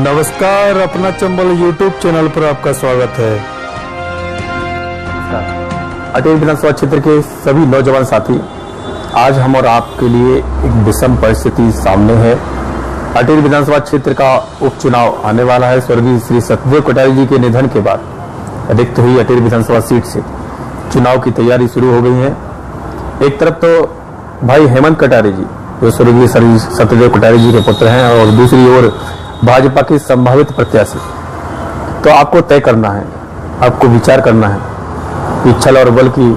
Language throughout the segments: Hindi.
नमस्कार, अपना चंबल यूट्यूब चैनल पर आपका स्वागत है। अटेर विधानसभा क्षेत्र के सभी नौजवान साथी, आज हम और आपके लिए एक विषम परिस्थिति सामने है। अटेर विधानसभा क्षेत्र का उपचुनाव आने वाला है। स्वर्गीय श्री सत्यदेव कटारी जी के निधन के बाद रिक्त हुई अटेर विधानसभा सीट से चुनाव की तैयारी शुरू हो गई है। एक तरफ तो भाई हेमंत कटारी जी जो स्वर्गीय श्री सत्यदेव कटारी जी के पुत्र हैं, और दूसरी ओर भाजपा के संभावित प्रत्याशी। तो आपको तय करना है, आपको विचार करना है कि छल और बल की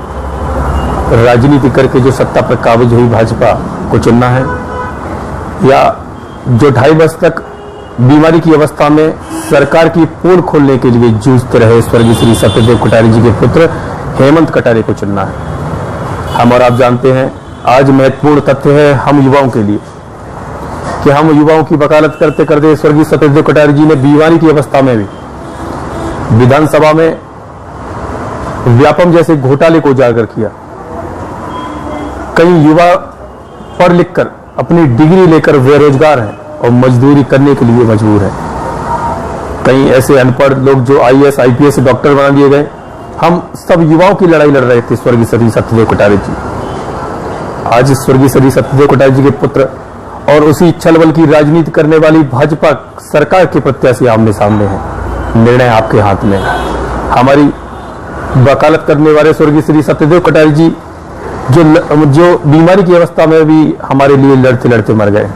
राजनीति करके जो सत्ता पर काबिज हुई भाजपा को चुनना है, या जो 2.5 वर्ष तक बीमारी की अवस्था में सरकार की पोल खोलने के लिए जूझते रहे स्वर्गीय श्री सत्यदेव कटारी जी के पुत्र हेमंत कटारी को चुनना है। हम और आप जानते हैं, आज महत्वपूर्ण तथ्य है हम युवाओं के लिए कि हम युवाओं की वकालत करते करते स्वर्गीय सत्यदेव कटारी जी ने बीमारी की अवस्था में भी विधानसभा में व्यापम जैसे घोटाले को उजागर किया। कई युवा पढ़ लिखकर अपनी डिग्री लेकर बेरोजगार हैं और मजदूरी करने के लिए मजबूर हैं। कई ऐसे अनपढ़ लोग जो IAS IPS डॉक्टर बना दिए गए। हम सब युवाओं की लड़ाई लड़ रहे थे स्वर्गीय श्री सत्यदेव कटारी जी। आज स्वर्गीय श्री सत्यदेव कटारी जी के पुत्र और उसी छल बल की राजनीति करने वाली भाजपा सरकार के प्रत्याशी आमने सामने हैं। निर्णय आपके हाथ में है। हमारी वकालत करने वाले स्वर्गीय श्री सत्यदेव कटारी जी जो बीमारी की अवस्था में भी हमारे लिए लड़ते लड़ते मर गए,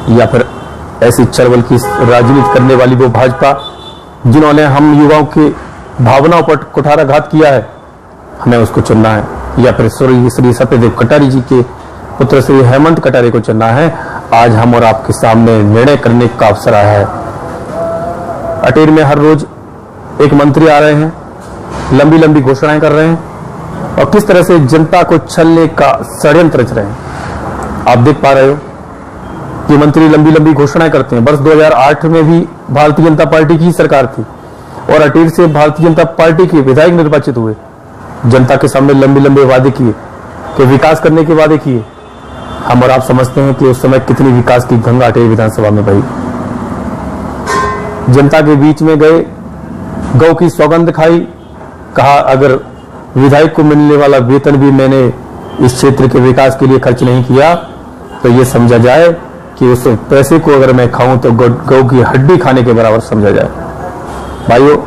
या फिर ऐसी छल बल की राजनीति करने वाली वो भाजपा जिन्होंने हम युवाओं की भावनाओं पर कुठाराघात किया है, हमें उसको चुनना है। या फिर स्वर्गीय श्री सत्यदेव कटारी जी के पुत्र श्री हेमंत कटारी को चुनना है। आज हम और आपके सामने निर्णय करने का अवसर आया है। अटेर में हर रोज एक मंत्री आ रहे हैं, लंबी लंबी घोषणाएं कर रहे हैं, और किस तरह से जनता को छलने का षड्यंत्र रच रहे हैं। आप देख पा रहे हो कि मंत्री लंबी लंबी घोषणाएं करते हैं। वर्ष 2008 में भी भारतीय जनता पार्टी की सरकार थी और अटेर से भारतीय जनता पार्टी के विधायक निर्वाचित हुए। जनता के सामने लंबे लंबे वादे किए, कि विकास करने के वादे किए। हम और आप समझते हैं कि उस समय कितनी विकास की गंगा अटेर विधानसभा में बही। जनता के बीच में गए, गौ की सौगंध खाई, कहा अगर विधायक को मिलने वाला वेतन भी मैंने इस क्षेत्र के विकास के लिए खर्च नहीं किया तो ये समझा जाए कि उस पैसे को अगर मैं खाऊं तो गौ की हड्डी खाने के बराबर समझा जाए। भाइयों,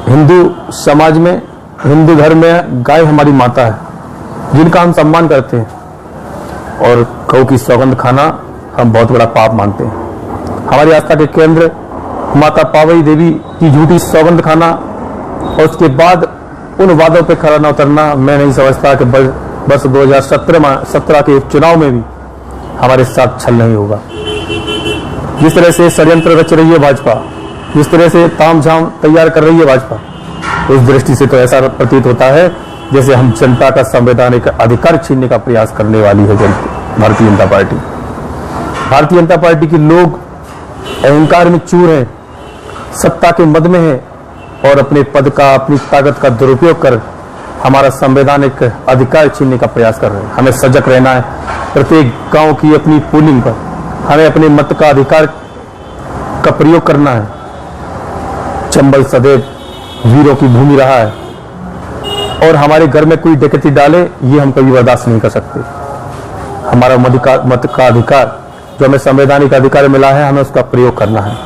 हिंदू समाज में, हिंदू धर्म में गाय हमारी माता है जिनका हम सम्मान करते हैं, और गौ की सौगंध खाना हम बहुत बड़ा पाप मानते हैं। हमारी आस्था के केंद्र माता पार्वती देवी की झूठी सौगंध खाना और उसके बाद उन वादों पर खरा न उतरना, मैं नहीं समझता कि वर्ष 2017 के उपचुनाव में भी हमारे साथ छल नहीं होगा। जिस तरह से षड्यंत्र रच रही है भाजपा, जिस तरह से तामझाम तैयार कर रही है भाजपा, उस दृष्टि से तो ऐसा प्रतीत होता है जैसे हम जनता का संवैधानिक अधिकार छीनने का प्रयास करने वाली है भारतीय जनता पार्टी। भारतीय जनता पार्टी के लोग अहंकार में चूर हैं, सत्ता के मद में हैं, और अपने पद का, अपनी ताकत का दुरुपयोग कर हमारा संवैधानिक अधिकार छीनने का प्रयास कर रहे हैं। हमें सजग रहना है। प्रत्येक गांव की अपनी पोलिंग पर हमें अपने मत का अधिकार का प्रयोग करना है। चंबल सदैव वीरों की भूमि रहा है, और हमारे घर में कोई डकैती डाले ये हम कभी बर्दाश्त नहीं कर सकते। हमारा मत का अधिकार जो हमें संवैधानिक अधिकार मिला है, हमें उसका प्रयोग करना है।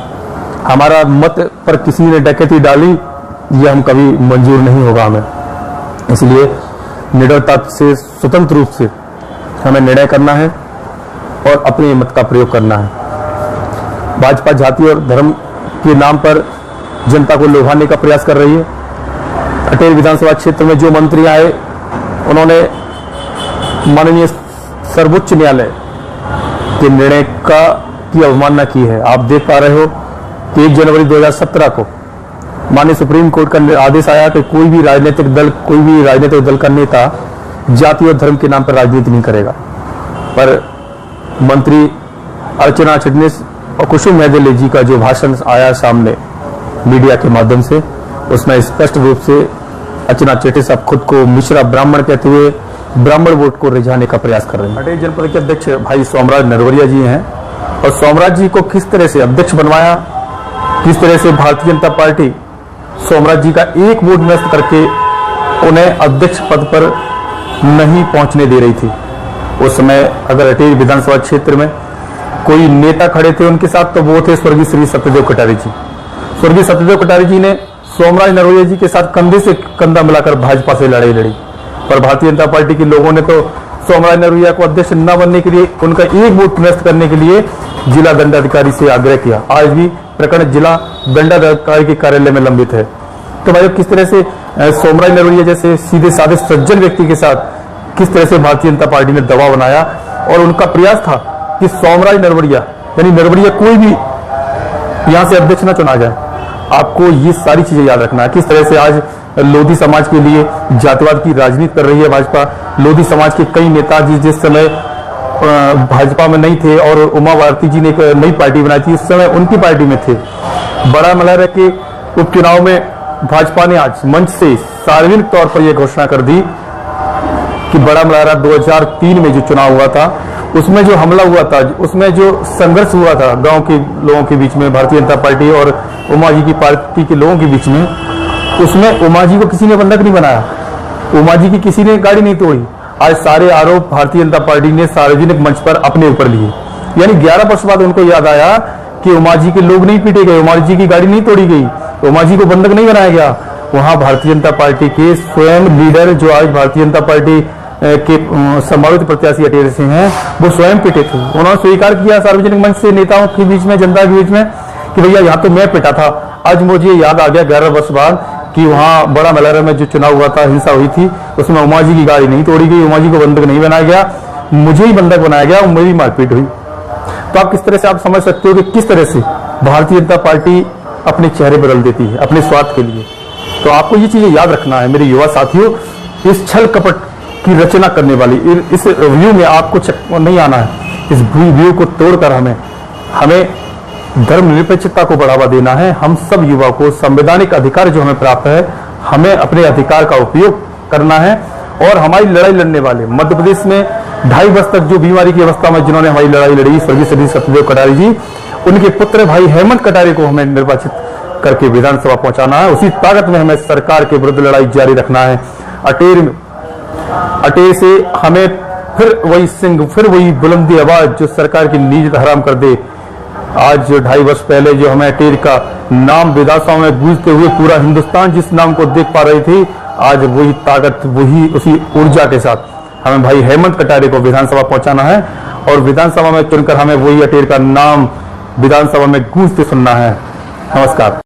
हमारा मत पर किसी ने डकैती डाली ये हम कभी मंजूर नहीं होगा हमें। इसलिए निडरता से, स्वतंत्र रूप से हमें निर्णय करना है और अपने मत का प्रयोग करना है। भाजपा जाति और धर्म के नाम पर जनता को लुभाने का प्रयास कर रही है। अटेर विधानसभा क्षेत्र में जो मंत्री आए, उन्होंने माननीय सर्वोच्च न्यायालय के निर्णय की अवमानना की है। आप देख पा रहे हो कि 1 जनवरी 2017 को माननीय सुप्रीम कोर्ट का आदेश आया कि कोई भी राजनीतिक दल का नेता जाति और धर्म के नाम पर राजनीति नहीं करेगा। पर मंत्री अर्चना चिटनिस और कुसुम महदेले जी का जो भाषण आया सामने मीडिया के माध्यम से, उसमें स्पष्ट रूप से अर्चना चिटनिस अब खुद को मिश्रा ब्राह्मण कहते हुए ब्राह्मण वोट को रिझाने का प्रयास कर रहे हैं। अटेर जनपद के अध्यक्ष भाई सोमराज नरवरिया जी हैं, और सोमराज जी को किस तरह से अध्यक्ष बनवाया, किस तरह से भारतीय जनता पार्टी सोमराज जी का एक वोट नष्ट करके उन्हें अध्यक्ष पद पर नहीं पहुंचने दे रही थी। उस समय अगर अटेर विधानसभा क्षेत्र में कोई नेता खड़े थे उनके साथ, तो वो थे स्वर्गीय श्री सत्यदेव कटारे जी। स्वर्गीय सत्यदेव कटारे जी ने सोमराज नरवैया जी के साथ कंधे से कंधा मिलाकर भाजपा से लड़ाई लड़ी, पर भारतीय जनता पार्टी के लोगों ने तो सोमराज नरवैया को अध्यक्ष न बनने के लिए, उनका एक वोट नष्ट करने के लिए जिला दंडाधिकारी से आग्रह किया। आज भी प्रकरण जिला दंडाधिकारी के कार्यालय में लंबित है। तो भाई किस तरह से सोमराज नरवैया जैसे सीधे साधे सज्जन व्यक्ति के साथ किस तरह से भारतीय जनता पार्टी ने दबाव बनाया, और उनका प्रयास था कि सोमराज नरवैया यानी नरवैया कोई भी यहां से अध्यक्ष न चुना जाए। आपको ये सारी चीजें याद रखना है। किस तरह से आज लोधी समाज के लिए जातिवाद की राजनीति कर रही है भाजपा। लोधी समाज के कई नेता जिस समय भाजपा में नहीं थे और उमा भारती जी ने एक नई पार्टी बनाई थी, उस समय उनकी पार्टी में थे। बड़ा मल्हारा के उपचुनाव में भाजपा ने आज मंच से सार्वजनिक तौर पर यह घोषणा कर दी कि बड़ा मल्हारा 2003 में जो चुनाव हुआ था, उसमें जो हमला हुआ था, उसमें जो संघर्ष हुआ था गांव के लोगों के बीच में, भारतीय जनता पार्टी और उमा जी की पार्टी के लोगों के बीच में, उसमें उमा जी को किसी ने बंधक नहीं बनाया, उमा जी की किसी ने गाड़ी नहीं तोड़ी। आज सारे आरोप भारतीय जनता पार्टी ने सार्वजनिक मंच पर अपने ऊपर लिए। यानी 11 वर्ष बाद उनको याद आया कि उमा जी के लोग नहीं पीटे गए, उमा जी की गाड़ी नहीं तोड़ी गई, उमा जी को बंधक नहीं बनाया गया। वहां भारतीय जनता पार्टी के स्वयं लीडर, जो आज भारतीय जनता पार्टी के संभावित प्रत्याशी अटेर से हैं, वो स्वयं पिटे थे। उन्होंने स्वीकार किया सार्वजनिक मंच से नेताओं के बीच में, जनता के बीच में, कि भैया यहाँ तो मैं पिटा था। आज मुझे याद आ गया 11 वर्ष बाद कि वहां बड़ा मल्हारा में जो चुनाव हुआ था, हिंसा हुई थी, उसमें उमा जी की गाड़ी नहीं तोड़ी गई, उमा जी को बंधक नहीं बनाया गया, मुझे ही बंधक बनाया गया और मेरी मारपीट हुई। तो आप किस तरह से आप समझ सकते हो कि किस तरह से भारतीय जनता पार्टी अपने चेहरे बदल देती है अपने स्वार्थ के लिए। तो आपको ये चीजें याद रखना है मेरे युवा साथियों। इस छल कपट की रचना करने वाली इस व्यू में आपको नहीं आना है। इस व्यू को तोड़कर हमें धर्मनिरपेक्षता को बढ़ावा देना है। हम सब युवा को संवैधानिक अधिकार जो हमें प्राप्त है, हमें अपने अधिकार का उपयोग करना है। और हमारी लड़ाई लड़ने वाले मध्य प्रदेश में 2.5 वर्ष तक जो बीमारी की अवस्था में जिन्होंने हमारी लड़ाई लड़ी, स्वर्गीय श्री सत्यदेव कटारे जी, उनके पुत्र भाई हेमंत कटारे को हमें निर्वाचित करके विधानसभा पहुंचाना है। उसी ताकत में हमें सरकार के विरुद्ध लड़ाई जारी रखना है। अटेर से हमें फिर वही सिंह, फिर वही बुलंदी आवाज जो सरकार की नीयत हराम कर दे। आज 2.5 वर्ष पहले जो हमें अटेर का नाम विधानसभा में गूंजते हुए पूरा हिंदुस्तान जिस नाम को देख पा रही थी, आज वही ताकत, वही उसी ऊर्जा के साथ हमें भाई हेमंत कटारे को विधानसभा पहुंचाना है और विधानसभा में चुनकर हमें वही अटेर का नाम विधानसभा में गूंजते सुनना है। नमस्कार।